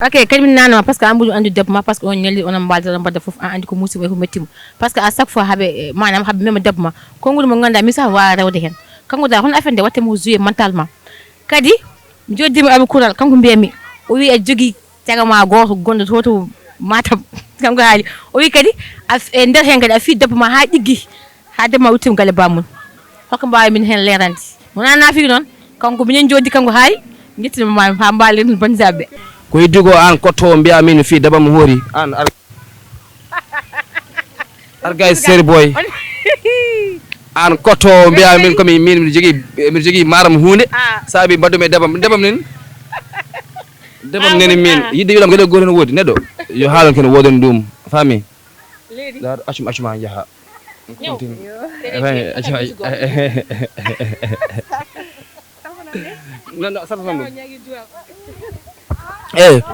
Ok, quand même non parce que ambu andi développement parce que on ñeli on mbalta on badda fof andi ko musi way ko mettim parce que à chaque fois habe manam habe même développement ko ngul mo nganda mi sa wa rawde hen kanko da hon afende watte mo jouer mentalement kadi joddimi abi kural kanko mbiyami o wi e jogi tagama goto gondo toto matam kanko haali o wi kadi e nder hen kadi a fi développement ha diggi ha dema wutim gale bamun hokko mbawi min hen lerandi mo nana fi non kanko minen joddi kanko haali jettima ma ha mbali banzabe ko yiddigo an kotto mbiya min fi daba mo hori an argay seri boy an kotto mbiya min komi min mi jogi maram hunde sabi baddume debam nen min yidde wilam gede goto no wodi neddo yo haalon ken wodon dum fami la acuma jaha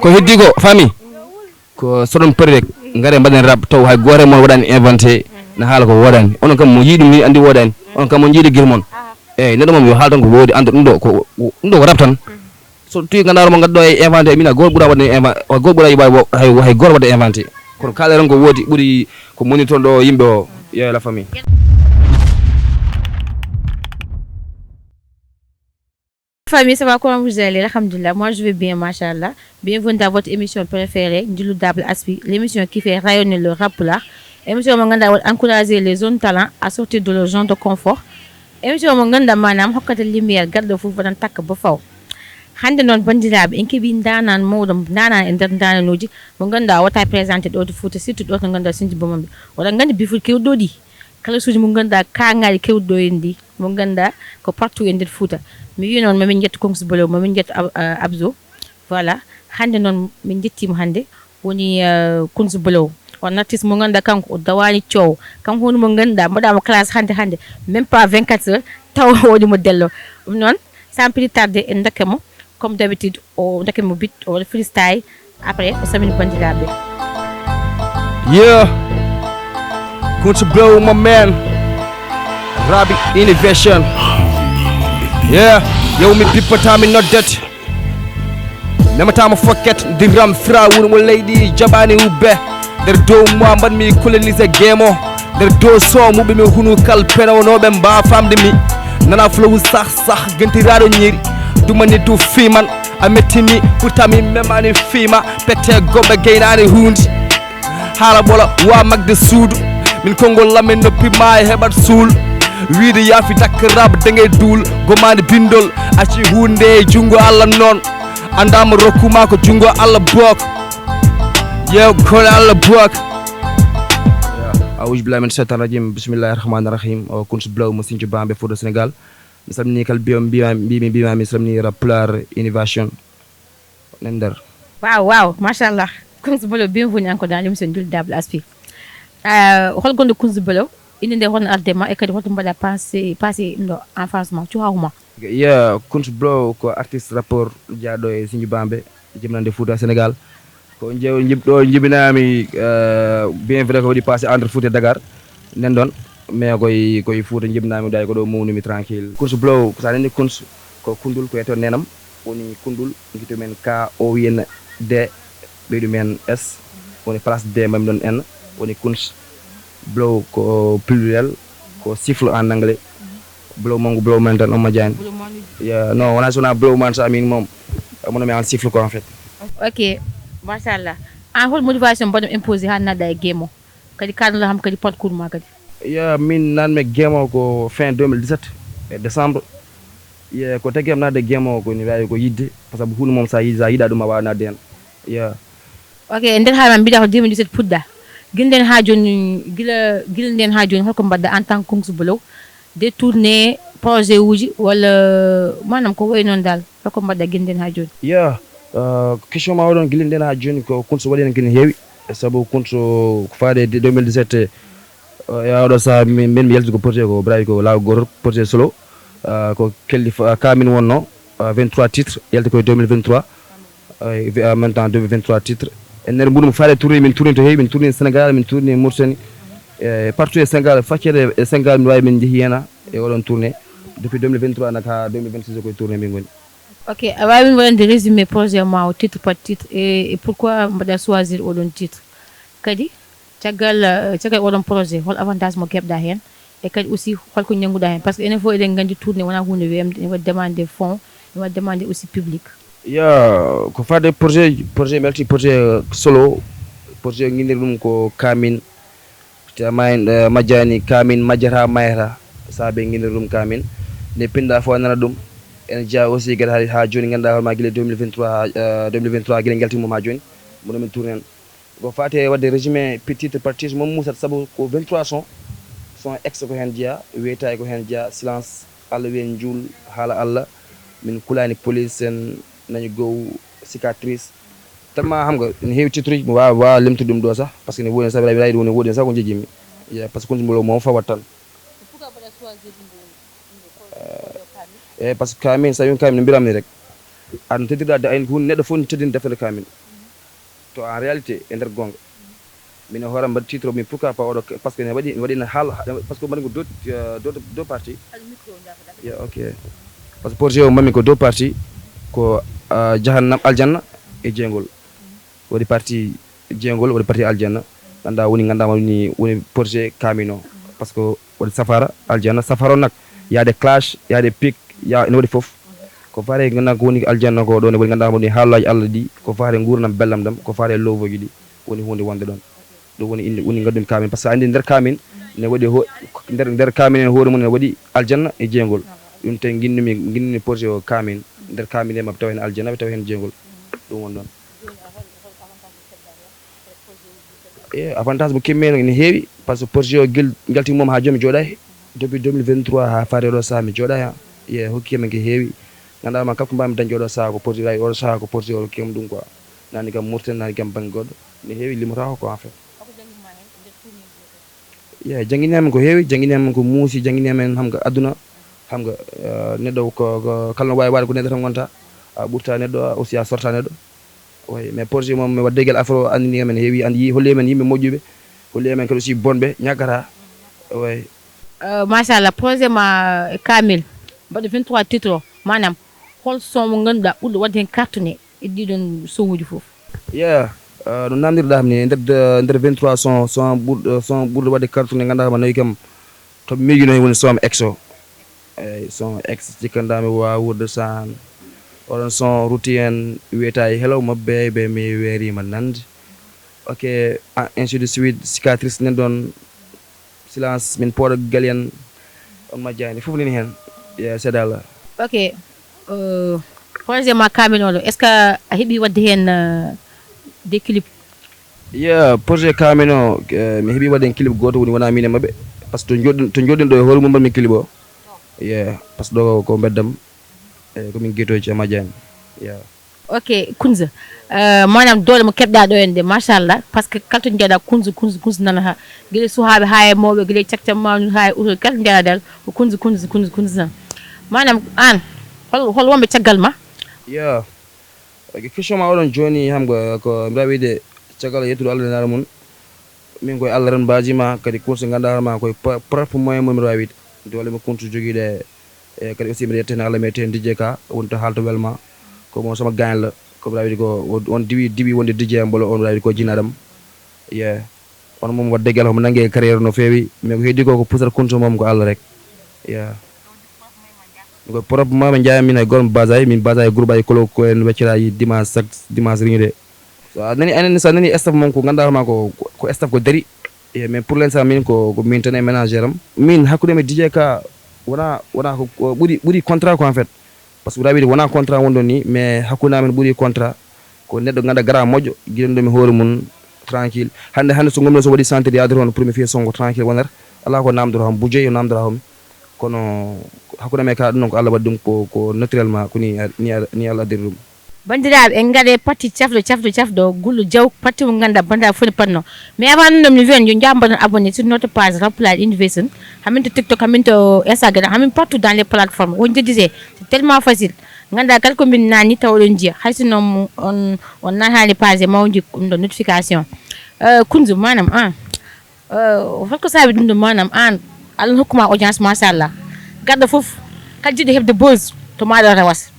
ko heddi ko fami ko sodon pari rek ngare mbaden rab taw hay gore mon wadani inventé na haala ko wodani onon kam mo yidum ni andi wodani on kam mo jidi girmon neddo mom yo haalton ko wodi ando dum do ko rab tan so tuy gandaro mo gaddo e inventé mina gor bura wadani inventé gor bura yiba hay gor wadde inventé kono kala ron ko wodi buri ko moni ton do yimbe o ya la famille. Famille, ça va, comment vous allez? Alhamdulillah, moi je vais bien, machallah. Bienvenue dans votre émission préférée, Ndjilou Double Aspi, l'émission qui fait rayonner le rap là. Émission Manganda encourager les jeunes talents à sortir de leur zone de confort. Émission Manganda manam hokkata lumière garde fu fadan tak ba faw. Hande non bandirabe en kebi ndanan mawdum ndanan en der ndananuji mo ganda wata présenté do Fouta surtout do ganda sinji bomambe wala ngandi biful kewdodi kala suji mo ganda kaangaali kewdo endi mo ganda ko partout en der Fouta mi wi non mamin jet Kungs Bolo mamin jet Abzo voilà hande non min jettima hande woni Kungs Bolo on artiste mo ganda kanko o dawani ciow kanko hono mo ganda modama classe hande même pas 24 heures taw wodi mo dello non sans plus tarder en dakemo comme d'habitude o dakemo bit o freestyle après o samini bandirabe yeah Kungs Bolo my man Rabi Innovation. Yeah, yo me people time not that. Never time I forget the ram fra with my lady Jabani Ube. There do more but me colonize a game. There do so mubi me hunu kalpena no bemba family me. Nana flow sah genti raro nyiri. Do mani to fiman ametimi putami memani fima pete gobe gainani hundi. Hala bola wa mag de sudu. Min Kongo lamin no pima hebat sul. Wiide yaafi takka rab dangay dul gomande bindol aci hunde jungo alla non andama rokkuma ko jungo alla bok yew ko alla bok awuj billahi min shaitan rajim bismillahir rahmanir rahim o Kungs Bolo mo sinci bambe Fouta Sénégal mi salmini kal biom mi salmini raplar innovation nender wow machallah Kungs Bolo bienvenue encore dans l'émission Ndjilou Double Aspi hol gondo Kungs Bolo inde nde hono ardema e kadi hoto mbaɗa passé no enfance ma cuhawma yeah Kungs Bolo ko artiste rapport jaaɗo e Sinji Bambe jimnande Fouta Sénégal ko jibinami bien vrai ko waɗi passé entre Fouta et Dakar nen ɗon mais koye Fouta jibinami ɗay ko ɗo mawnumi tranquille Kungs Bolo sa nani Kungs ko kundul ko yeto nenam woni kundul guito men K O wiyenne D ɓeydu men S woni place D mami ɗon N woni Kungs Bolo ko pluriel ko siffle en anglais Bolo mongo Bolo man tan on majani yeah non wona sona Bolo man sa min mom mono mi en siffle ko en fait ok machallah an hol motivation bodum imposé han nada e gemo kadi kadula ham kadi parcours ma kadi yeah min nan me gemo ko fin 2017 e décembre yeah ko tagem nada gemo ko ni wawi ko yidde parce que hunu mom sa yida dum ma wa nade en yeah ok nder haala mbida ko 2017 pudda gilden ha joni gilden ha joni holko mbadda en tant que Kungs Bolo détourner projet uji wala manam ko way non dal holko mbadda gilden ha joni yeah question ma wadon gilden ha joni ko Kungs waɗi en gene heewi sabu Kungs ko faade 2017 yawɗo sa min yalti ko projet ko brawi ko law goto projet solo ko kelli kamin wonno 23 titres yalti ko 2023 en même temps 2023 titres en nder mbuɗum faade tourné min tourné to heewi min tourné Sénégal min tourné Mauritanie partout e Sénégal faccede e Sénégal mi wawi min jeehi hena e oɗon tourné depuis 2023 nak ha 2026 koye tourné min goni Ok, avant de résumer projet ma titre par titre et pourquoi mbaɗa choisir oɗon titre kadi caggal oɗon projet hol avantage mo keɓɗa hen e kadi aussi holko ñanguɗa hen par ce que enen fof eɗen gandi tourné wona hunde wemde ene waɗi demande fonds ene waɗi demande aussi public. ko fade projet melti projet solo projet guinir ɗum ko kamin majjani kamin majjata mayata saabe guinir ɗum kamin nde pinɗa fo nana ɗum ene jeeya aussi gueɗe ha joni ganduɗa hoorema guila 2023 guila gueltimum ha joni mono min tourné en ko fate wadde résumé titre par titre mom musat saabu ko 23 son ex ko hen jeeya weytayi ko hen jeeya silence Allah wiyen juul haala Allah min kulani police en nañu gow cicatrice tellement xam nga ne heewi titre uji mi wawa limtude ɗum ɗo sax par ce que ne woni sabi rawi ɗum ne woɗi sax ko jeejimi par ce que kunjumolo moom fawat tan eyyi par ce que kamin sa wi kamin no mbiramni rek aɗa teddida ayni hunde neɗɗo fof ne teddini deftere kamin to en réalité e nder gonga mine hooram mbaɗi titre o min pourquoi pas oɗo par ce que ne waɗino haala par ce que mbaɗi ko deux parties ok par ce que projet o mami ko deux parties ko jahannam aljanna e jeygol waɗi partie jeygol waɗi partie aljanna ganduɗa woni gandama woni projet kamin o par ce que waɗi safara aljanna safara o nak yaade clash yaade pic ene waɗi foof ko faare ganduɗa ko woni aljanna ko ɗon woni gandama woni haalaji Allah ɗi ko faare gurdam bellam dam ko faare lowoji ɗi woni hunde wonde ɗon ɗum woni gaddumi kamin par ce que andi nder kamin ne waɗi nder kamin en hoore mum ne waɗi aljanna e jeygol ɗum tawi guinnimi projet o kamin nder kamin e mabɓe taw hen aljanna ɓe taw hen jeygol ɗum woni ɗon avantage mo kimmi ne heewi par ce que projet o gueltimum ha joni mi jooɗay depuis 2023 ha faade oɗo saaha mi jooɗay ha hokkima ko heewi ganduɗa ma kala ko mbawmi dañde oɗo saaha ko projet oɗo saaha ko projet o hokkima ɗum quoi nani kam murten nani kam banggue goɗɗo ne heewi limotako ko en fait jangguinami ko heewi jangguinami ko muusi jangguinami hamga aduna hamga neɗɗo ko kala no wawi waade ko neɗɗo tan gonta a ɓurta neɗɗo aussi a sorta neɗɗo oui mais projet mom mi wadde guel affaire o andini men heewi andi holli men yimɓe moƴƴuɓe holli men kadi aussi bonɓe ñaggata oui machallah projet ma kamil mbaɗo 23 titre o manam hol son mo ganduɗa ɓurɗo wadde hen cartonné e ɗiɗon son uji foof no namdirɗam ni nder 23 son ɓurɗo wadde cartonné gandama nayi kam to miijunoyi woni son ex o eyyi son ex cikkandami wawa wurde san oɗon son rutti en wiyeta e hello mabbe ɓe mi weerima nande ok ainsi de suite cicatrice nen ɗon silence min pooɗo galien on majjani fof nani hen seeɗa Allah ok projet ma kamin oɗo est ce que a heeɓi wadde hen des clip projet kamin o mi heeɓi wadde hen clip goto woni wona min e mabɓe par ce que to joɗɗen ɗo e hoore mum mbaɗmi clip o par ce que ɗo ko beddam komin guetoji e majjani ok Kunza manam doole mo keɓɗa ɗo en de machallah par ce que kala to jeeɗa Kunza nanata gueɗe suhaɓe ha e mawɓe gueɗe cakcamma ha e uto kala jeeɗa dal ko Kunza tan manam an hol wonɓe caggal ma question ma oɗon joni hamga ko mbiɗa wiide caggal yettude Allah nara mum min koye Allah ren mbajima kadi Kunza ganduɗa ma koye propre moyen mum mbiɗa wawi wiide dole mo Kunza joguiɗe e kadi aussi mbiɗa yettene Allah meten DJ Ka woni to haalto welma ko mo sama gagne la ko mbiɗa wiide ko on diwi wonde DJ mbolo on mbiɗa wiide ko jinaɗam on mom wadde guel homo nanggue carrière no fewi mais ko heddi ko pusata Kunza mom ko Allah rek ko propre ma ɓe jeeya min e goto min basay groupe ay kolo ko en wecciraji dimanche riñde so a nani sa nani staff mom ko ganduɗa ma ko staff ko dari mais pour l'instant min ko min tan e ménagère am min hakkude me DJ Ka wona ko ɓuuri contrat ko en fait par ce que wiide wona contrat wonɗon ni mais hakkude amen ɓuuri contrat ko neɗɗo ganduɗa gara moƴƴo guiɗenɗomi hoore mum tranquille hande so gomno so waɗi sentir yaade toon pour mi fiya sonko tranquille wonata ala ko namdoro ham budget yo namdora homi kono hakkude me ka ɗum noon ko Allah waɗi ɗum ko naturellement ko ni Allah addiri ɗum bandiraɓe en gaɗe parti cafɗo gulɗo diaw parti mo ganduɗa bandiraɓe foti panno mais avant ɗum mi wiyan yo jambaton abonné sur notre page Rampolage Innovation hamin to TikTok hamin to Instagram hamin partout dans les plateformes on disait c'est tellement facile ganduɗa kala ko min nani taw oɗon jiiya hay sinno on natani page e mawji ɗum ɗo notification Kunza manam an holko saabi ɗum ɗo manam an Allah hokkuma audience machallah gaɗɗo foof kala jiɗɗo hebde buzz to maɗo rewas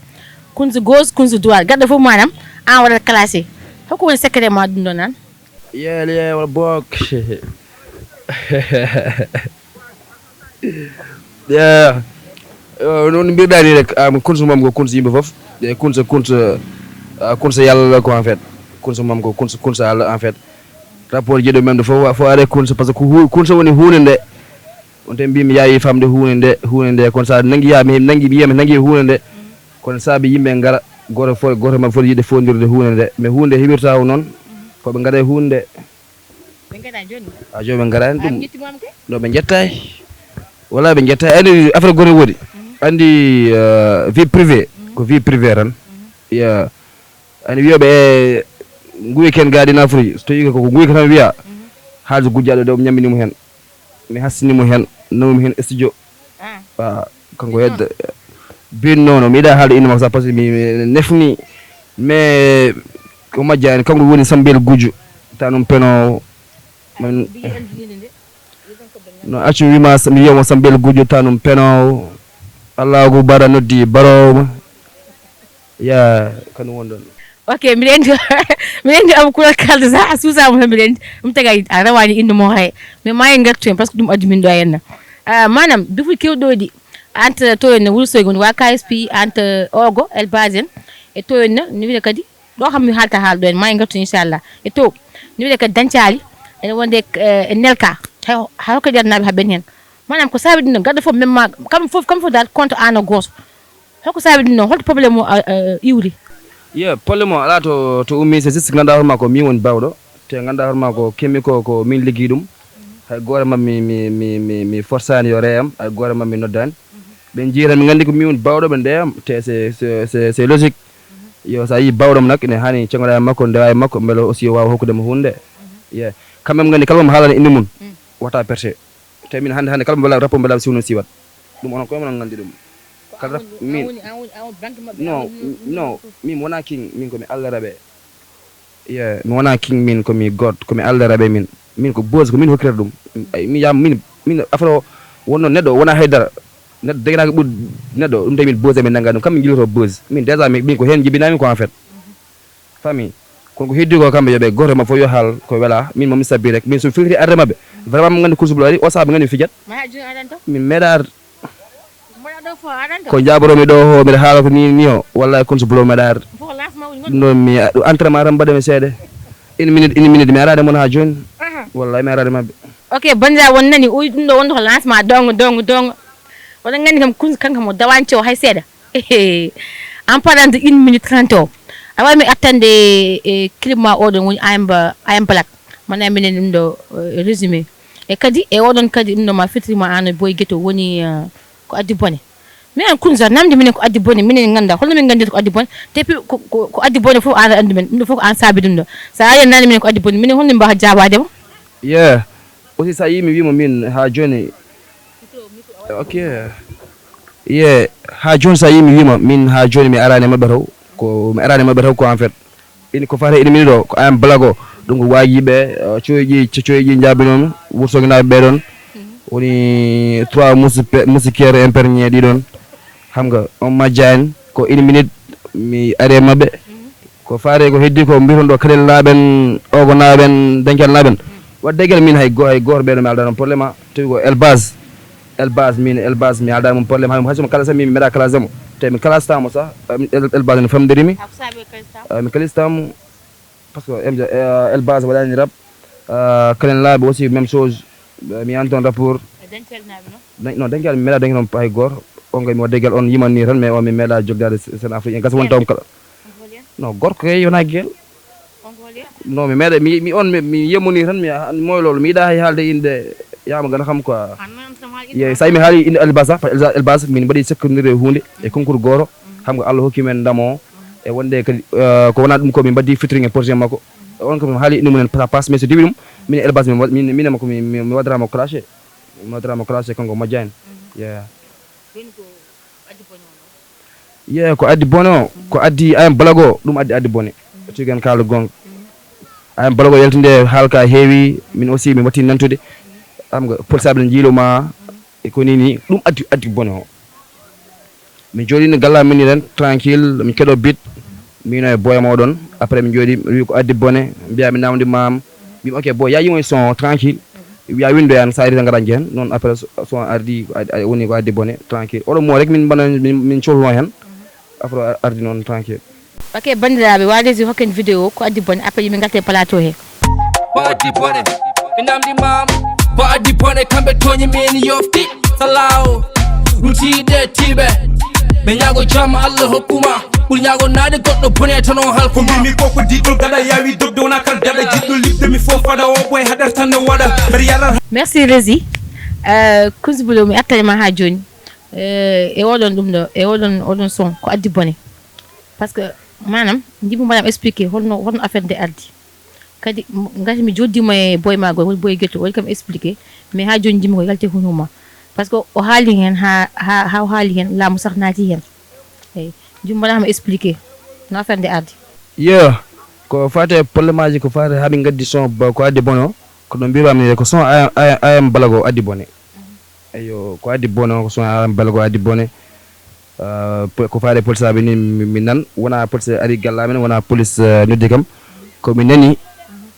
kunzu gauche kunzu droite gadda fof manam an waɗat classé hokko woni secret ma ɗum ɗo nan yeah wala bok yeah non mbiɗa ni rek kunsu mam ko kunsu yimɓe fof kunsu yalla ko en fait kunsu mam ko kunsu Allah en fait rapport jeeɗo men fof fo are kunsu par ce que kunsu woni hunde nde on tan mbimi yayi famde hunde nde kono sa nangi hunde nde kono saabi yimɓe ngara goto man fof yiɗde fondirde hunde nde mais hunde heɓirta noon ko ɓe ngara hunde ɓe ngara joni a joni ɓe garani ɗum ƴettimama ke no ɓe jettay wala ɓe jettay andi affaire goto woodi andi vie privé ko vie privé tan ya ani wiyoɓe nguyi ken gaadi nafuji so tawi ko nguyi tan wiya haalde gujjaɗo de ñamminimo hen mi hassinimo hen nawmi hen studio kanko hedde binnono mi yiɗa haalde inde makko sa par ce que mi nefni mais ko majjani kanko woni Sambel Gujju tanum peno no accu wima mi wiyamo Sambel Gujju tanum peno Allahu bara noddi barowma ya kanu wondon ok mbiɗa andi am kulal kalde sa a suusama tan mbiɗa andi ɗum tagay a rawani inde mo hay mais mayi gartu hen par ce que ɗum addi min ɗo henna manam dufuɗi kewɗoɗi entre to henne Wourossogui woni wa KSP entre Ogo Elbas en e to henne ni wiide kadi ɗo kam mi haalta haal ɗo en mayi gartu inchallah e to ni wiide kadi Dancali ene wonde e Nelka hay hokkadi adnaɓe ha ɓen hen manam ko saabi ɗum ɗon gaɗɗo fof même ma kam fof dal compte an o goto holko saabi ɗum ɗon holto probléme o iwri probléme o ala to ummi c'est juste ganda horma ko min woni bawɗo te ganda horma ko kemmi ko min liggi ɗum hay goore mam mi forçani yo reyam hay goore mam mi noddani ɓe jiiran mi gandi ko min woni bawɗo ɓe ndeyam te c'est logique yo sa yi bawɗom nak ene hani cegoɗa makko ndewa e makko beele aussi wawa hokkudema hunde kamɓe mi gandi kala mo haalani inde mum wata perché te min hande kala mo rapport mbelaɓe siwno siwat ɗum onon koye monon gandi ɗum kala min non min wona king min komi Allah raɓe mi wona king min komi god komi Allah raɓe min ko bose ko min hokkirata ɗum mi yam min affaire o wonno neɗɗo wona haydara neɗɗo deganaka ɓuuri neɗɗo ɗum tawi min bose min nagga ɗum kam min jilloto bose min déjà min ko hen jibinami ko en fait fami kono ko heddi ko kamɓe yooɓe goto ma fof yo haal ko wela min momi sabbi rek min somi filtri arde mabɓe vraiment mi gandi kursubulo ari o saaha ɓe gandi mi fijat min meeɗa arde ko jaboromi ɗo ho mbiɗa haala ko ni o wallahi kursubulo meeɗa arde ɗum ɗon mi entraînement tan mbaɗami seeɗa une minute mi arade moon ha joni wallahi mi arade mabɓe ok banja won nani uyi ɗum ɗo wonde ko lancement dongo oɗon gandi kam kanko mo dawanci o hay seeɗa en parlant de 1 minute 30 o a wawi mi attande e clip ma oɗon woni I am black mana minen ɗum ɗo résumé e kadi e oɗon kadi ɗum ɗo ma fitrima an boy gueto woni ko addi bone minen kunsa namde minen ko addi bone minen ganda holno min gandita ko addi bone te ko addi bone fof an andi men ɗum ɗo fof ko an saabi ɗum ɗo sa ari nani minen ko addi bone minen holno min mbawa jabadema aussi sa yi mi wima min ha joni ok ha joni sa yi mi wima min ha joni mi arani mabɓe taw ko en fait ko fate ine minute o ko am blago ɗum ko wajiɓe coyƴi jabinomi Wourossogui naɓe ɓeɗon woni 3 moustiquaire imperñé ɗiɗon hamga on majjani ko 1 minute mi ari mabɓe ko fate ko heddi ko mbiton ɗo Kadel naɓen Ogo naɓen Dancali naɓen wadde guel min hay goto ɓeɗo mi aldano probléme tawi ko Elbas mi aldani mum probléme haysomo kalasa mi meeɗa kalasemo te mi kalastamo sa Elbas ne famdirimi mi kalistamo par ce que Elbas waɗani rap Kadel naɓe aussi même chose mi an toon rapport non Dancali mi meeɗa dañi toon hay goto on mi wadde guel on yimanni tan mais on mi meeɗa jogdade sen Afrique gasa woni taw kala non gorko kay yona guel non mi meeɗa mi yemmoni tan mi moylolo mi yiɗa hay haalde inde yama gana kam quoi sa mi haali inde Elbas min mbaɗi sekkodire hunde e concours goto xam nga Allah hokki men ndamo e wonde kadi ko wona ɗum ko min mbaddi featuring e projet makko on ko mi haali inde mumen passe mais so diwi ɗum min Elbas minema ko mi waɗarama classé kanko majjani ko addi bone o ko addi I am black o ɗum addi bone tigan kaldo gonga I am black o yaltinde haalka heewi min aussi mi watti nantude xam nga polisaɓe ne jiiloma e ko nini ɗum addi bone o mi joɗini galla min ren tranquille mi keɗo bit mino e boya moɗon après mi jooɗi wi ko addi bone mbiya mi namdi mam mbimi ok boy yayimo son tranquille wiya windo yan sa ari tan gaɗa jehen noon après son ardi woni ko addi bone tranquille oɗo mo rek min bana min cohluno hen après ardi noon tranquille. Ok bandiraɓe walesi hokken vidéo ko addi bone après yimɓe galte plateau he. Ko addi bone mi namdi mam ko addi bone kamɓe toñi min yofti salaw rutiɗe tiɓe ɓe ñaago jam Allah hokkuma ɓuri ñaago naade goɗɗo bone tan on halko mbimi koko diɗɗol gaɗa yawi dogde wona kan daɗa jiɗɗo libde mi fof fada o ɓoye haɗata tan ne waɗa mbeɗa yarat. Merci Rési Cousboulo mi attanima ha joni e oɗon ɗum ɗo e oɗon son ko addi bone par ce que manam jimmi mbaɗam expliqué holno affaire nde ardi kadi gati mi joddima e boye ma gol woni boye guetto woni kam expliqué mais ha joni jimmi ko yalte hunuma par ce que o haali hen ha o haali hen laamu sah naati hen eyyi jimmi mbaɗama expliqué no affaire nde ardi. Ko fate probléme aji ko fate haɓe gaddi son ko addi bone o ko ɗo mbirami ko son ayam balago addi bone eyo ko addi bone o ko son ayam balago addi bone ko faade police aɓe ni mi nan wona police ari gallamen wona police noddi kam komi nani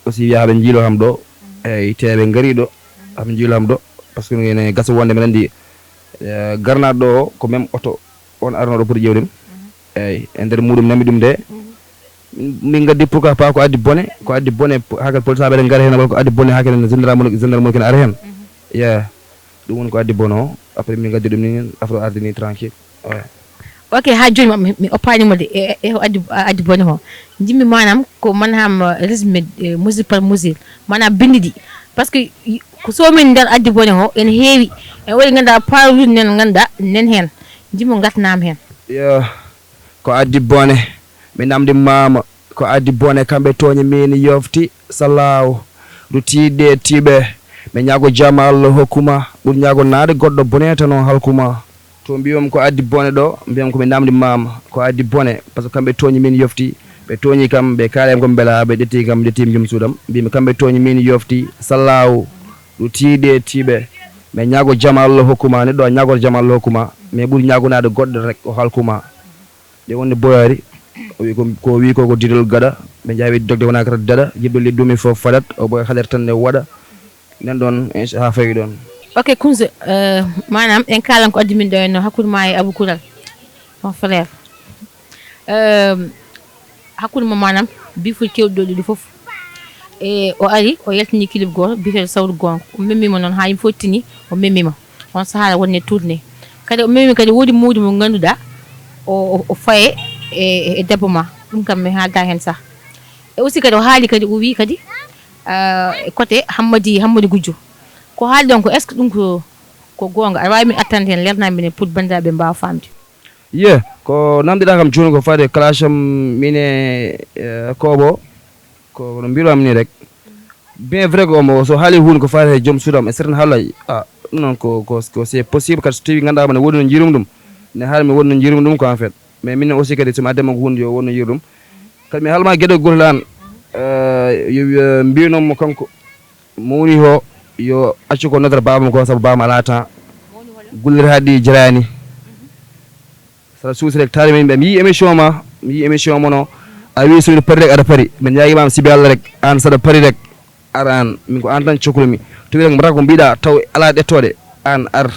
aussi wiya haɓe jiilo kam ɗo eyyi teɓe gaari ɗo haɓe jiilo kam ɗo par ce que ene gasa wonde mi andi garnaɗo ɗo o ko même auto on arnoɗo pour ƴewdem eyyi e nder muɗum nami ɗum nde min gaddi pourquoi pas ko addi bone hakel police aɓe eɗen gaara hen walla ko addi bone hakel gendarme kene ara hen ɗum woni ko addi bone o après min gaddi ɗum ni afro ardi ni tranquille. Ok ha joni mi oppanimo de e addi bone o jimmi manam ko manam résumé mesure par mesure manam bindidi par ce que ko somin nder addi bone o ene heewi en waɗi ganduɗa parude nen ganduɗa nen hen jimmo gatnama hen. Ko addi bone mi namdi mama ko addi bone kamɓe toñi min yofti salaw rutiɗe tiɓe ɓe ñaago jam Allah hokkuma ɓuuri ñaago naade goɗɗo bone tan on halkuma to mbiyam ko addi bone ɗo mbiyam komi namdi mama ko addi bone par ce que kamɓe toñi min yofti ɓe toñi kam ɓe kaalem komi beela ɓe ƴetti kam ƴettimi joom suudam mbimi kamɓe toñi min yofti salaw rutiɗe tiɓe ɓe ñaago jam Allah hokkuma neɗɗo a ñaagoto jam Allah hokkuma mais ɓuuri ñaagonade goɗɗo rek o halkuma ɗe wonde boyari ko wi ko didol gaɗa ɓe jawi dogde wona kata daɗa jiɗɗo liddumi fof fadat o boy haler tan ne waɗa nen ɗon ha fawi ɗon. Ok Kounze manam en kalan ko addi min ɗo henno hakkude ma e Abou Koural mon frère hakkude mo manam bifuji kewɗi ɗo ɗiɗi foof e o ari o yaltini clip goto biteɗo sawdu gonga o memmima noon ha yimɓe fof tini o memmima on sahara wonne tourné kadi o memmima kadi woodi mawdi mo ganduɗa o faye e debbo ma ɗum kam mi haalda hen sah e aussi kadi o haali kadi o wi kadi côté Hammady Goudio ko haali ɗon ko est ce que ɗum ko gonga aɗa wawi min attande hen lernaminen pour bandiraɓe mbawa famde. Ko namdiɗa kam joni ko fade clash am mine koɓo ko no mbiruam ni rek bien vrai ko omo so haali hunde ko fate joom suudam e certain haalay ɗum noon ko c'est possible kadi so tawi ganduɗa ne woodi no jiirum ɗum ne haali mi woodi no jiirum ɗum ko en fait mais min aussi kadi somi addema ko hunde yo wonno yiiru ɗum kadi mi haalma gueɗe gotel an yo mbinomo kanko mo woni ho yo accu ko nodata babam ko saabu babam ala temps gullere haɗi jarani saɗa suusi rek taari men ɓe mi yi émission mono a wi somiɗo pari rek aɗa pari min jaguimama sibi Allah rek an saɗa pari rek ara an min ko an tan cohlumi tawi rek mbata ko mbiɗa taw ala ɗettode an ar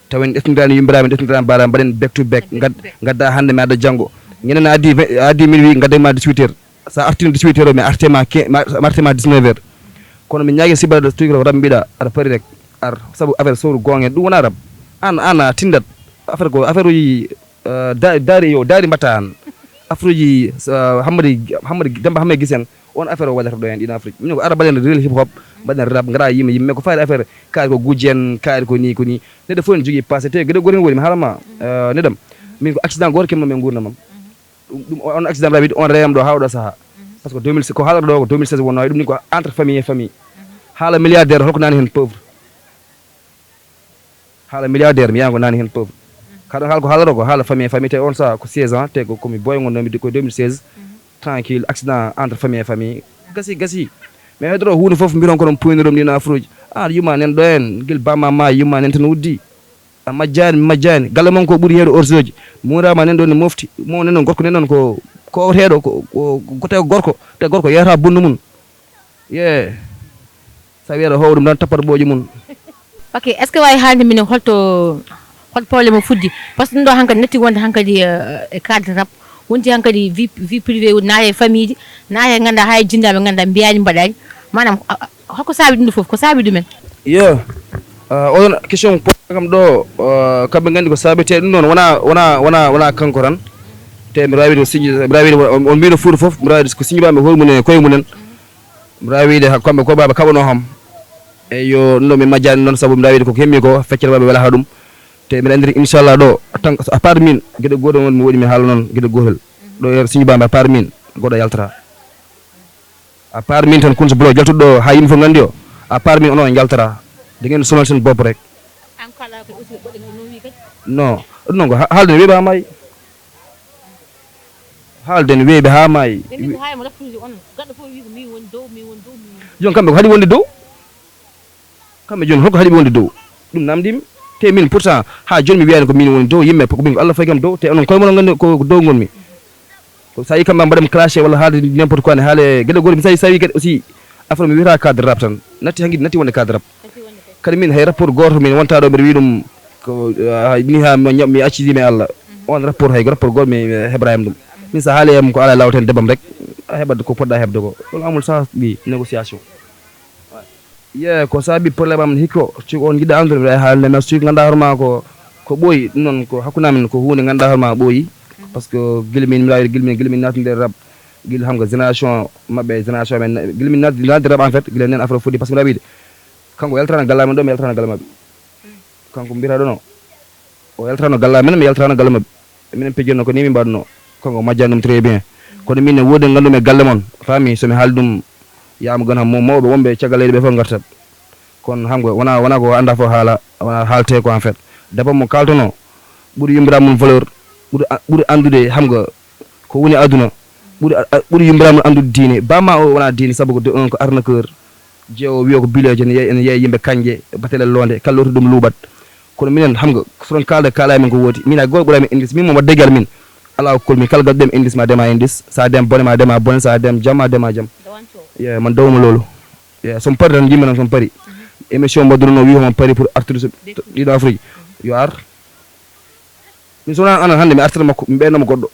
taw en ɗettinirani yummiraɓe ɗettinirani mbaɗa mbaɗen back to back gadda hande mi adda janggo ñanden addi min wi gaddema 18 heures sa artino 18 heures o mi artema 19 heures kono mi ñaagui sibaɗo tuwi ko rab mbiɗa aɗa pari rek ar saabu affaire sowru gonga ɗum wona rab an tindat affaire uji daari mbatta an affaire uji Hammady Demba Hammady Guissé en on affaire o waɗata ɗo hen ɗin Afrique min ko ara mbaɗen real hip hop mbaɗen rap gara yimɓe ko faade affaire kaari ko gujji en kaari ko ni neɗɗo fof ne jogui passé te gueɗe goten woni mi haalama neɗam min ko accident goto kemno men gurdamam ɗum on accident raɓide on reyam ɗo hawɗo saaha par ce que 2016 ko haalata ɗo ko 2016 wonno ɗum ni ko entre famille et famille haala milliardaire holko nani hen pauvre haala milliardaire mi yiyan ko nani hen pauvre kaɗon haala ko haalata ko haala famille et famille te on saaha ko 16 ans te komi boy gonnomi ko 2016 tranquille accident entre famille et famille gasi mais hedoro hunde foof mbiron ko ɗon poynirom ni no afruji yumma nen ɗo en guel bamma ma yumma nen tan wuddi majjani galle mon ko ɓuri heeɗo orzoji murama nen ɗon ne mofti mo nen gorko nen ɗon ko heeɗo ko tawi gorko yeyata bundu mum sa wiyaɗa howo ɗum tan tappat ɓooƴi mum ok est ce que wawi haalde minen holto probléme o fuddi par ce que ɗum ɗo hankkadi netti wonde hankkadi e cadre rap wonti hankkadi vie privé naate famille ji naate ganduɗa ha e jinnaɓe ganduɗa mbiyani mbaɗani manam holko saabi ɗum ɗo foof ko saabi ɗumen oɗon question kam ɗo kamɓe gandi ko saabite ɗum ɗon wona kanko tan te mi rawi signe mi rawi on mbino fuuta foof mi rawi ko signe baɓe hoore mumen koye munen mi rawiide kamɓe ko baɓe kaɓano ham eyo ɗum ɗo min majjani noon saabu mi rawiide koko hemmi ko feccere baɓe wela ha ɗum te mbiɗa andiri inchallah ɗo tan à part min gueɗe goɗo won mi woɗi mi haala noon gueɗe gotel ɗo signe baɓe à part min goɗo yaltata à part min tan Coumsa Blow jaltuɗo ɗo ha yimɓe fof gandi o à part min onon yaltata de ngeen sonal seen bopp rek non ɗum noon ko haalde ne weeɓe ha maayi haalde ne weeɓe ha maayi jon kamɓe ko haɗi wonde dow kamɓe joni holko haɗiɓe wonde dow ɗum namdimi te min pourtant ha joni mi wiyani ko min woni dow yimɓe ko min ko Allah fayi kam dow te onon koye mono gandi ko dow gonmi ko sa yi kamɓe mbaɗami clashé walla haalde n' importe quoi ne haale gueɗe goɗe mi sa wi kadi aussi affaire mi wiyata cadre rap tan natti hankkadi natti wonde cadre rap kadi min hay rapport goto min wonta ɗo mbiɗa wi ɗum ko ni ha mi accidima e Allah on rapport hay rapport goto mi heɓrayam ɗum min sa haali yam ko ala lawten debam rek a heɓat ko poɗɗa heɓde ko ɗon amul sens ɓi négociation ko saabi probléme am hikka ciko on jiɗɗa andude mbiɗa haalde mais suki ganduɗa hoorema ko ɓooyi ɗum noon ko hakkude amen ko hunde ganduɗa hoorema ɓooyi par ce que guila min mi wawi guila min natinde rab guila hamga génération mabɓe génération men guila min natde rab en fait guila nen affaire foddi par ce que mbiɗa wiide kanko yaltana gallamen ɗo mi yaltana galla mabɓe kanko mbiyata ɗo no o yaltano galla men mi yaltano galla mabɓe minen pejjirno ko ni min mbaɗno kanko majjani ɗum très bien kono min ne woodi ganndum e galle mon faami somi haali ɗum yama gon ham mawɓe wonɓe caggal leydi ɓe fof gartat kono hamgo wona ko anda fof haala wona haalte ko en fait debbo mo kaltono ɓuuri yimbiram mum valeur ɓuuri andude hamga ko woni aduna ɓuuri yimbiram mum andude diine bamma o wona diine saabu ko on ko arnaqueur jeewo wiyo ko bilejo ene yeeya yimɓe kanƴe batele londe kala loti ɗum luuɓat kono minen hamga soɗon kalda men ko woodi min hay goto ɓuurami indice min momo deggal min ala ko kolmi kala gadduɗem indice ma dema indice sa dem bone ma dema bone sa dem jam ma dema jam man dawmo lolu somi pari tan yimɓe noon somi pari émission mbadunono wi homo pari pour artude so ɗiɗo Afrique yo ar min sowona anan hannde mi artata makko mi ɓeynoma goɗɗo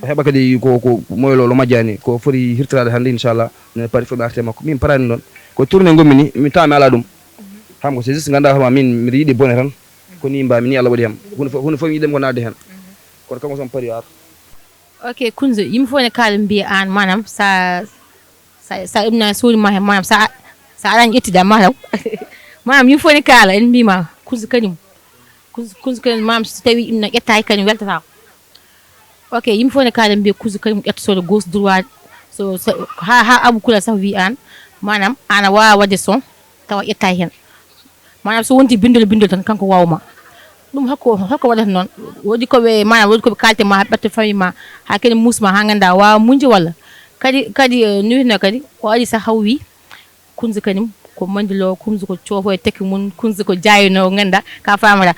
o heɓa kadi ko moylo majjani ko foti hirtorade hannde inchallah ne pari fof mi arte makko min parani noon ko tourné gommi ni mi tawa mi ala ɗum ham ko c'est juste ganduɗa hoorema min mbiɗa yiiɗi bone tan ko ni mbami ni Allah waɗi ham hunde fof yiɗem ko nadde hen kono kanko somi pari yo ar ok Coumsa yimɓe fof ne kaala mbiya an manam sa ɗumna sohlima hen manam sa aɗani ƴettida mataw manam yimɓe fof ne kaala en mbima Coumsa kañum manam so tawi ɗumna ƴettaki kañum weltata ok yimɓe fof ne kaala mbiya Coumsa kañum ƴettotoɗo gauche droit so ha Abou Coulal sah wi an manam an a wawa wadde son tawa ƴettaki hen manam so wonti bindol tan kanko wawma ɗum hokko waɗata noon woodi koɓe manam woodi koɓe kalte ma ɓetta famille ma ha kene musma ha ganda wawa munje walla kadi nuwitno kadi o ari sah hawwi Coumsa kañum ko mandilo Coumsa ko coofo e tekki mum Coumsa ko jayino ganda ka famata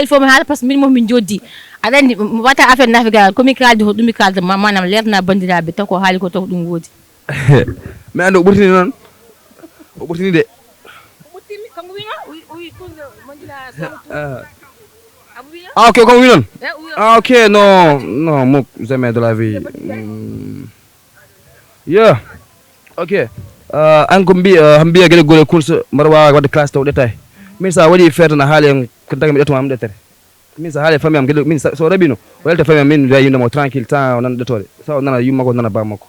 il faut mi haala par ce que min mof min joddi aɗa andi wata affaire nafigal komi kaldi ko ɗumi kalda manam lerdana bandiraɓe taw ko haali ko taw ɗum woodi mais ande o ɓurtini noon o ɓurtini de kanko wino o wi Coumsa mandila ok comme wi noon ok non muk jamais de la vie ok an ko mbiya gueɗe gole Coumsa mbaɗa wawa wadde classe taw ɗettaki min sa waɗi feere tan a haali en ko daga mi ƴettoma mi ɗettere min sa haali e famille am gueɗe min so raɓino o welte famille am min wiya yimɗemo tranquille temps o nana ɗettode sa o nana yumma ko nana bammakko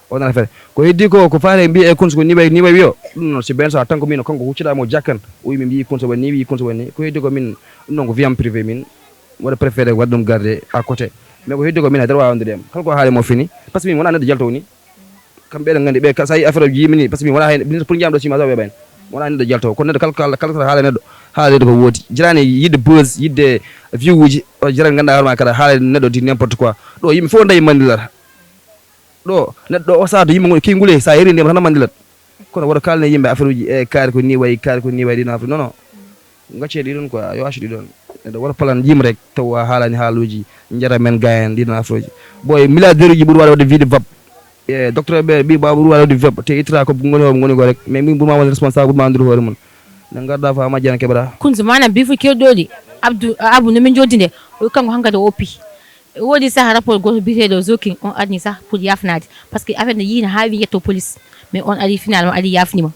o nana feere ko heddi ko faate mbiya e Coumsa ko ni way wiyo ɗum noon si ben sa tan ko min kanko hucciɗamo jakkan o wi min mbi Coumsa woni ni wi Coumsa woni ni ko heddi ko min ɗum noon ko wiyam privé min waɗa préféré wadde ɗum garde à côté mais ko heddi ko min haydara wawa wondude em kala ko haali mo fini par ce que min wona neɗɗo jaltowo ni kamɓe ɓeɗen gandi ɓe sa yi affaire uji yimini par ce que min wona hen pour jiyam ɗo sima taw ɓeɓani wona neɗɗo jaltowo kono neɗɗo kala haala neɗɗo haalede ko woodi jirani yidde buzz yidde view uji o jirani ganduɗa hoorema kada haala neɗɗo di n'importe quoi ɗo yimɓe fof dañi mandilata ɗo neɗɗo o saato yimɓe ki ngule sa heri ndiyam tan mandilat kono woto kalne yimɓe affaire uji kaari ko ni wayi ɗino affaire non non gaccee ɗiɗon quoi yo accu ɗiɗon neɗɗo waɗa plan jim rek taw a haalani haaluji jara men gayen ɗiɗon afroji boy milliardaire uji ɓuuri waɗa wadde wiide vab e docteur ɓe ɓi ba ɓuuri waɗa wadde vab te ittata ko goni go rek mais min ɓurma wonde responsable ɓurma andude hoore mum ne garda fa majjana keɓata kunso manam bifo kewɗoɗi abdou nomin joddi nde o kanko hankadi o oppi woodi sah rapport goto biteɗo zoking on arni sah pour yafnade par ce que affaire ne yiina ha wi yetto police mais on ari finalement ari yafnima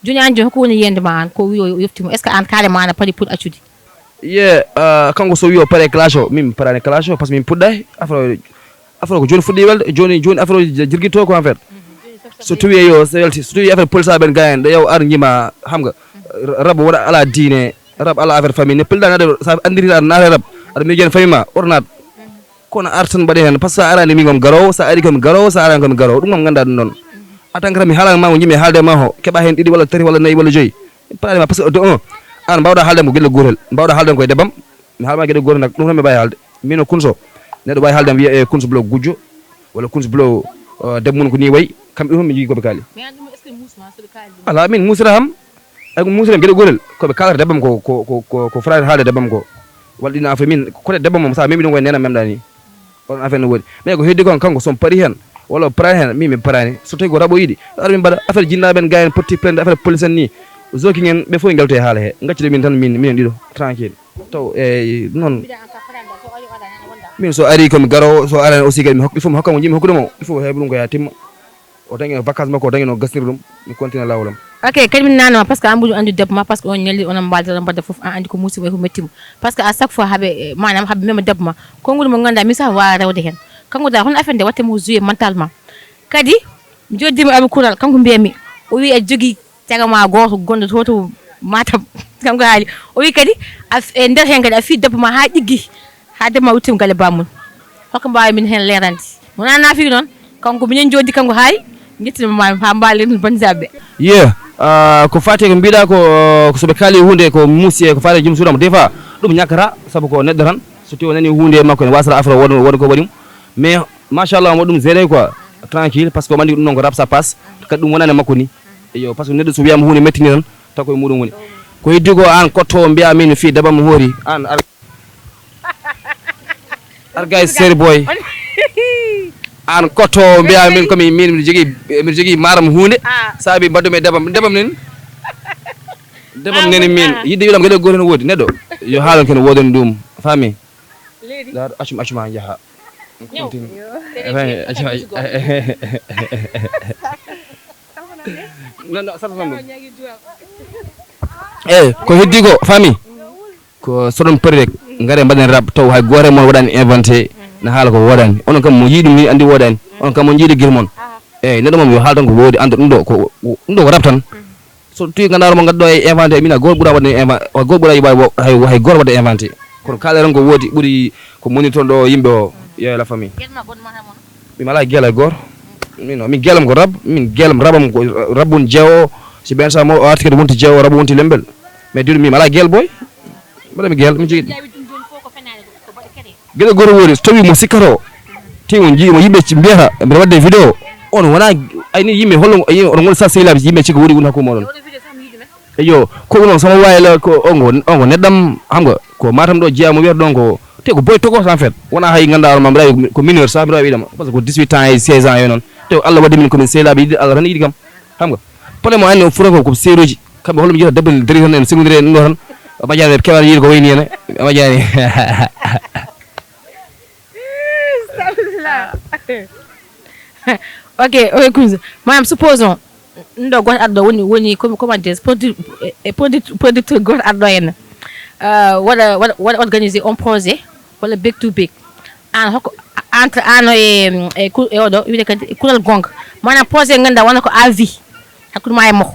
joni an joni hokko woni yende ma an ko wi o yoftimo est ce que an carrément ana paari pour accude kanko so wi o paare classe o min parani classe o par ce que min puɗɗay affaire ko joni fuɗɗi welde joni affaire o jirguito ko en fait so tawi yo so welti so tawi affaire police aɓen gayen ɗo yaw ar jima hamga rab waɗa ala diine rab ala affaire famille ne pelɗa nade sa andiri aɗa naate rab aɗa miijani famille ma ornat kono artan mbaɗe hen par ce que sa arani min komi garowo sa ari komi garowo sa arani komi garowo ɗum kam ganda ɗum noon en tant que tan mi haalama ko jimi haalde ma ho keɓa hen ɗiɗi walla tati walla nayyi walla joyyi paranima par ce que de 1 an mbawɗa haaldemo gueɗel gotel mbawɗa haaldemo koye debam mi haalma gueɗel gotel nak ɗum tan mi mbawi haalde min o kunso neɗɗo wawi haaldemo wiya e kunso bulo gujjo walla kunso bulo debbo mum ko ni wayi kamɓe ɗum mi jogui koɓe kaali ala min musira ham ay ko musirem gueɗel gotel koɓe kalata debbam ko frade haalde debbam ko walla ɗino affaire min kote debbam mom sa memi ɗum koye nenam memɗa ni on affaire no woodi mais ko heddi kon kanko son paari hen walla parani hen min mi parani so tawi ko rabo yiɗi ara min mbaɗa affaire jinnaɓen gayen potti plainte affaire police en ni zoking en ɓe fof e galtoye haala he gaccide min tan minen ɗiɗo tranquille taw e noon min so ari komi garowo so arani aussi kadi il faut mi hokkamo jimi hokkuɗumo il faut heɓe ɗum ko ya timma o dañi vacance makko o dañi no gasnir ɗum mi continue lawolam ok kadi min nanoma par ce que an ɓuuri andu debbo ma par ce que on ñalli onon mbaldata mbadda foof an andi ko musiba ko mettimo par ce que à chaque fois haaɓe manam haaɓe mema debbo ma konngol mo ganduɗa min sah wawa rewde hen kanko da hono affaire nde wattemo joué mentalement kadi mi joddima abi kural kanko mbiyami o wi a jogui cagama goto gonɗo toto matam kanko haali o wi kadi e nder hen kadi a fi debbo ma ha ɗigui ha debbo ma wittima galle bamum hokko mbawi min hen lerande wona naafiki noon kanko minen joddi kanko haali jettinoma ha mbalirno bandiraɓeɓe ko fati ko mbiɗa ko soɓe kaali hunde ko muusi ko fati jum suudamo des fois ɗum ñakkata saabu ko neɗɗo tan so tawi o nani hunde makko ne wasata affaire woda ko waɗimo mais machallah o waɗi ɗum géré quoi tranquille par ce que o andi ɗum noon ko rab ça passe kadi ɗum wonani makko ni eyo par ce que neɗɗo so wiyama hunde mettini tan taw koye muɗum woni ko heddi ko an kotto mbiya min fi dabam hoori an argay séri boy an kotto mbiya min komi min mbiɗa jogui maram hunde saabi mbaddumi e debam neni min yidde wiɗam gueɗel goto no woodi neɗɗo yo haalon kene wodani ɗum faami accuma jaaha eyyi ko heddi ko faami ko soɗon paari rek gaare mbaɗen rab taw hay goto moon waɗani inventé ne haala ko woɗani onon kam mo yiiɗum ni andi woɗani onon kam mo jiiɗi guir moon eyyi neɗɗo moom yo haal tan ko woodi anda ɗum ɗo ko rab tan so tuwi ganduɗa mo gadduɗo e inventé mina goto ɓuura wadde goto ɓuura yiɓa hay goto wadde inventé kono kaala tan ko woodi ɓuuri ko moni toon ɗo yimɓe o yeeya la famille min ala gueela goto min gueelam ko rab min gueelam rabam ko rabbun jeewo si ɓen sa mo o arti kadi wonti jeewo rabbu wonti lembel mais diɗum min ala gueel boy mbaɗa mi gueel min jogui gueɗe goto woodi so tawi mo sikkato ti mo yimɓe mbiyata mbiɗa wadde vidéo on wona ayni yimɓe hollo oɗon goni sa sehilaɓe yimɓe cikka woɗi woni hakkude moɗon eyo ko noon somo wayla ko on ko neɗɗam hamga ko matam ɗo jeeyamo wiyata ɗon ko te ko boy togoto en fait wona hay ganduɗa ma mbiɗa ko mineur sa mbiɗa wiɗama par ce que ko 18 ans e 16 ans yo noon te Allah waɗi min komin sehilaɓe yiɗi Allah tan yiɗi kam hamga probléme o anni o fota ko séroji kamɓe holmo jiyata debbo dari tan en segondiri en ɗo tan majani kewan yiide ko wayni hene majani ok kunso manam supposons ɗum ɗo goto arɗo woni comment dire producteur goto arɗo henna waɗa organisé un projet walla big to big an hokko entre an e oɗo wiide kadi kural gonga manam projet ganduɗa wona ko à vie hakkude ma e makko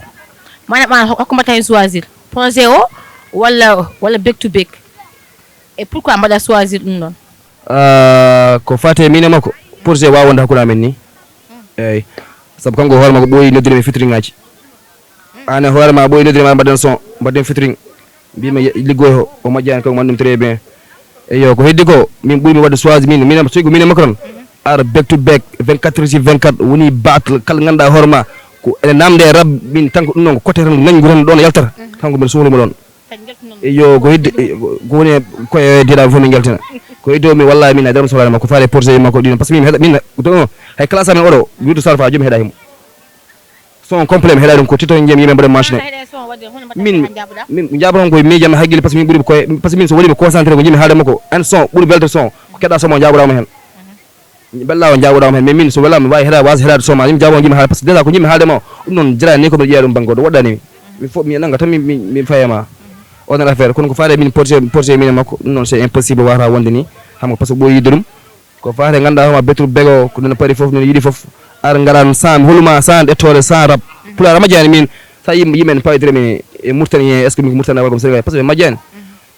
manam an hokko mbatta hen choisir projet o walla big to big et pourquoi mbaɗa choisir ɗum noon ko fate min e makko projet wawa wonde hakkude amen ni eyyi saabu kanko hoore makko ɓooyi noddude e featuring ngaji an e hoore ma ɓooyi noddude ma mbaɗen son mbaɗen featuring mbima liggoy o moƴƴani kanko manɗum très bien eyo ko heddi ko min ɓuymi wadde choisi min so ko min e makko tan ara back to back 24/24 woni batle kala ganduɗa hoore ma ko ene namde rab min tan ko ɗum noon ko côté tan gañgu tan ɗon yaltata kanko mbiɗa sohlimo ɗon yo ko hidde ko woni ko dira fo min galtina ko hiddo mi wallahi min adama sohla makko faale projet makko dino parce que min do hay classe amen odo widu sarfa jom heda himo son complet heda dum ko tito ngem yimbe mbade machine min jabron ko mi jam haggil parce que min buri ko parce que min so woni be concentré ko jimi haalde makko an son buri belde son ko keda so mo jabura mo hen bella on jabura mo hen mais min so wala mi way heda was heda so ma jimi jabron jimi haal parce que déjà ko jimi haalde mo dum non jira ni ko be jeeya dum bango do wadani mi fo mi nanga tan mi fayama on affaire kono ko faade min projet min makko non c'est impossible wara wonde ni xam parce que bo yidde dum ko faade ganda ma betru bego ko non pari fof non yidi fof ar ngaran sam huluma sam ettore sam rap pour la majani min sa yimen pawdire mi e murtani est ce que mi murtana wala ko c'est parce que majani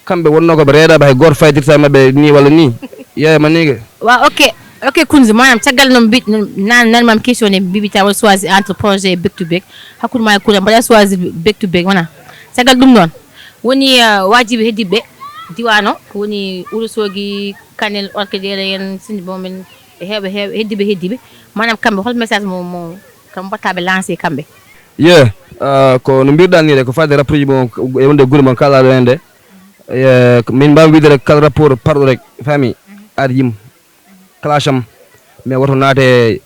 kambe wonno ko reeda ba gor faydirta mabbe ni wala ni ya manige wa ok kunzi manam tagal non bit nan mam question ne bibita wal choisir entre projet back to back hakul may ko bala choisir back to back wana tagal dum non woni wajibi heddibe diwano woni urusogi kanel orkedere yen sindi bomen hebe heddibe manam kambe hol message mo kam batabe lancer kambe ko no birdan ni de ko faade rapport mo e wonde gure mon kala do ende min bam widere kala rapport pardo rek fami ad yim clasham mais woto naate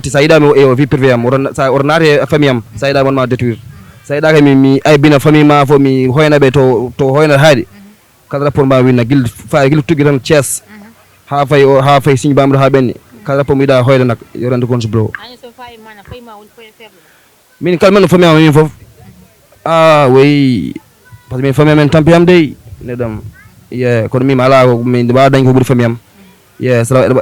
sayida mi e vie privée am woto naate famille am sayida mon ma détruire sayda kay mi ay bina famille ma fo mi hoyna be to hoyna haadi kala rapport ma winna gil tugi tan Thiès ha fay signe bamdo ha benni kala rapport mi da hoyda nak yorande kon sublo ani so fay mana fay ma won fay faible min kala men famille ma min fof oui parce que min famille men tampi am dey nedam kono mi mala ko min ba dañ ko buri famille am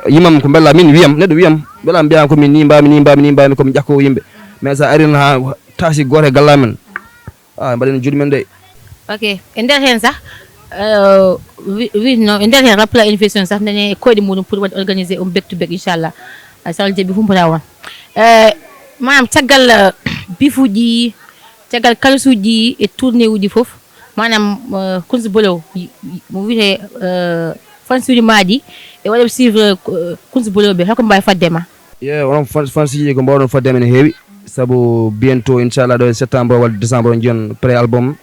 yimam ko bella min wiyam neddo wiyam bella mbiya ko min ni mbami ko mi jakko yimbe mais sa arina ha tasi gore gallamen mbaden judi men de ok ender hen sax no ender hen rappela invitation sax nane koyde mudum pour organiser back to back inchallah sal jebi humpata won manam tagal bifuji tagal kalsuji e tournée uji fof manam kunz bolo mo wite fansuri maadi e wala suivre kunz bolo be hakko mbay faddema on fansi ko mbawdon faddema ne heewi sabu bientôt inchallah do septembre wala décembre jon pré album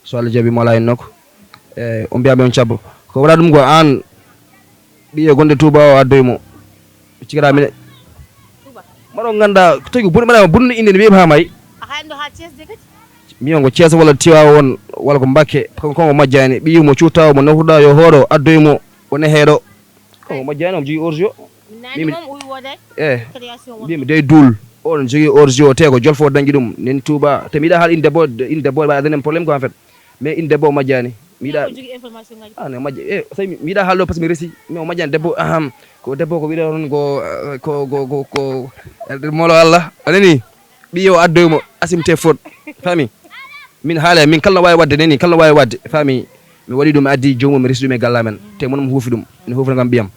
so Allah jabi mo lay nokko on biabe on ciabo ko wala dum go an biye gonde Touba o addoy mo cikira mi maro ganda togi buri mala bunni inde be ha may hando ha Thiès de kati mi on go Thiès wala Tiwa won wala ko Mbacké ko majjani bi mo ciutaw mo nahuda yo horo addoy mo wona heedo ko majjani o ji orjo nani mom uy wode création won mi dey dul on jogi orjo te ko jolfo dangi dum nen Touba te mi da hal inde bo ba danen problème ko en fait mais inde bo majjani mi da jogi information ngaji ne majje say mi da hallo parce que mi resi mi o majjani debbo ko debbo ko wiida non ko molo Allah anani biyo addoy mo asimte fot fami min haala min kala way wadde neni kala way wadde fami mi wadi dum addi jomo mi resi dum e galla men te mon mo hufi dum ni hufi ngam biyam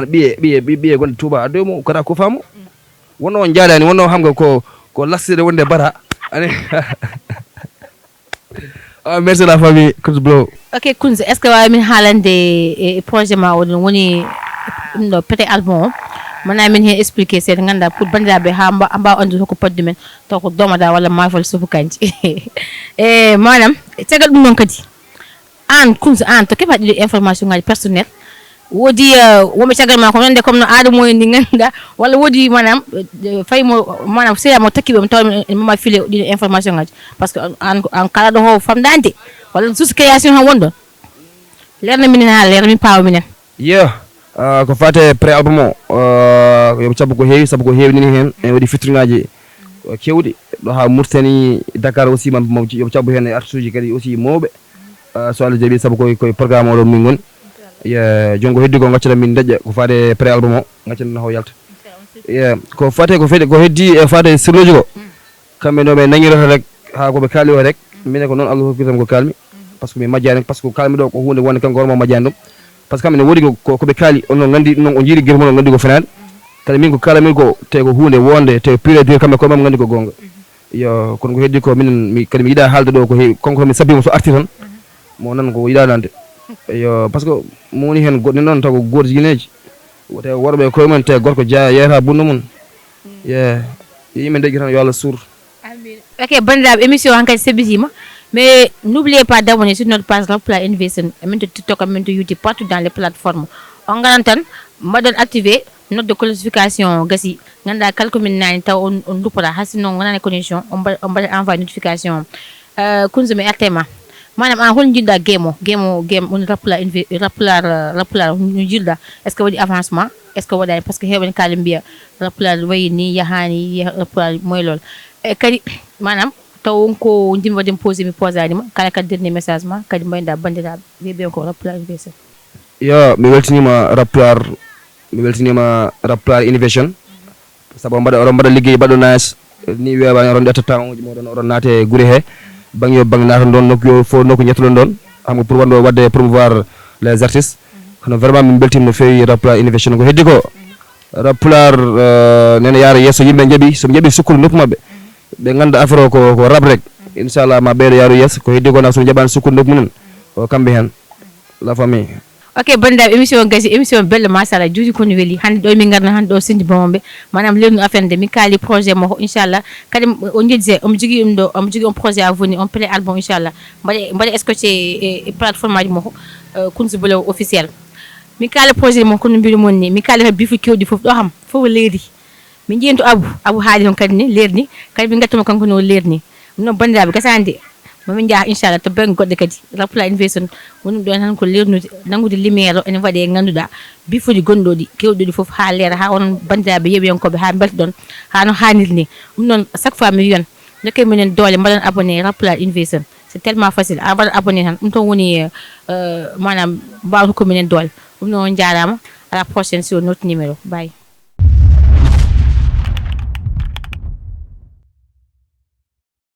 biye gonde Touba addoy mo kata ko famu wono on jaadani wono hamga ko lasside wonde bara ani merci la famille Kunz Blow ok Kunz est ce que wa min haalande projet ma woni no pété album mana min hen expliquer c'est ganda pour bandirabe ha amba andu ko poddi men to ko domada wala mafal sufu kanci manam tegal dum non kadi an Kunz an to kefa di information ngali personnel wodi womi tagal ma ko nande comme no aadu moy ni ganda wala wodi manam fay mo manam seya mo takkibe mo taw ma filé di information ngaji parce que an kala do ho famdante wala sous création ha wondo lerna minen ha lerna mi paaw minen ko fate pré album yo ciabu ko heewi sabu ko heewi ni hen en wadi fitringaji kewdi do ha Mauritanie Dakar aussi mam yo ciabu hen artiste kadi aussi mawbe so Allah jabi sabu ko programme o do min gon jongo heddi ko ngaccata min dajja ko faade pré album o ngaccata ho yalta ko fate ko fede ko heddi e faade sirloji ko kambe no be nangirata rek ha ko be kali o rek min ko non Allah hokkitam ko kalmi parce que mi majjani parce que kalmi do ko hunde wonde kanko hormo majjani dum parce que kambe ne wodi ko be kali on ngandi non o jiri girmo ngandi ko fenade kala min ko kala min ko te ko hunde wonde te pure de kambe ko mam ngandi ko gonga yo kon ko heddi ko min mi kadi mi yida halde do ko he konko mi sabbi mo so arti tan mo nan ko yida nande yo parce que mo woni hen godde non taw gorji gineji wote worbe ko men te gorko jaa yeeta bunno mun yimɓe deggi tan yo Allah sur amin ok bandiraɓe émission han kadi sebbitima Mais n'oubliez pas d'abonner sur notre page Rapula Innovation, et même de TikTok, et même de YouTube, partout dans les plateformes. On garantit, je vais activer notre de classification. Gasi, nganda quelques minutes, on loupera. Sinon, on a une connexion, on va envoyer notification. Kunzume atema. Manam en hol jilda game on Rapula ñu jilda est-ce que wadi avancement est-ce que wada parce que heben kalimbiya Rapula way ni yahani Rapula moy lol e kadi manam taw ko ndimba dem poser mi posani ma kala ka dernier message ma kadi mbayda bandira be ko Rapula Innovation. Yo mi weltinima Rapula Innovation sabu mbaɗa liggey baɗo nice ni wewa ron detta taw mo don ron naate gure he bang yo bang naata don nokku fo nokku ñettulon don xam pour wando wadde promouvoir les artistes kono vraiment min beltim no fewi Rapula Innovation ko heddi ko Rapula nena yaara yeso yimbe jabi so jabi sukkul nokku mabbe be ganda afro ko rap rek inshallah ma beedo yaaru yes ko heddi ko na so jaban sukkul nokku munen ko kambe hen la famille. Ok, banda émission gasi émission belle masala juuji ko ni weli hande do mi ngarna hande do sindi bombe manam lenu afende mi kali projet mo inshallah kadi on jedje on jogi on projet à venir on pré album inshallah mbade escoché plateforme mo kunzu bolo officiel mi kali projet mo ko mbiri monni mi kali bi fu kewdi fof do xam fo leedi mi jentu abu haali on kadi ni leerni kadi mi gattuma kanko no leerni no bandabe gasande mami jaa inshallah to ben godde kadi Rapula Innovation woni don han ko lernude nangude lumière en wade ganduda bifudi gondodi kewdodi fof ha leera ha on bandabe yebiyon ko be ha belt don ha no hanirni non chaque fois mi yon nekay menen doole mbadan abonné Rapula Innovation c'est tellement facile abar abonné han ton woni manam baaw ko menen doole non jaarama à la prochaine sur notre numéro bye.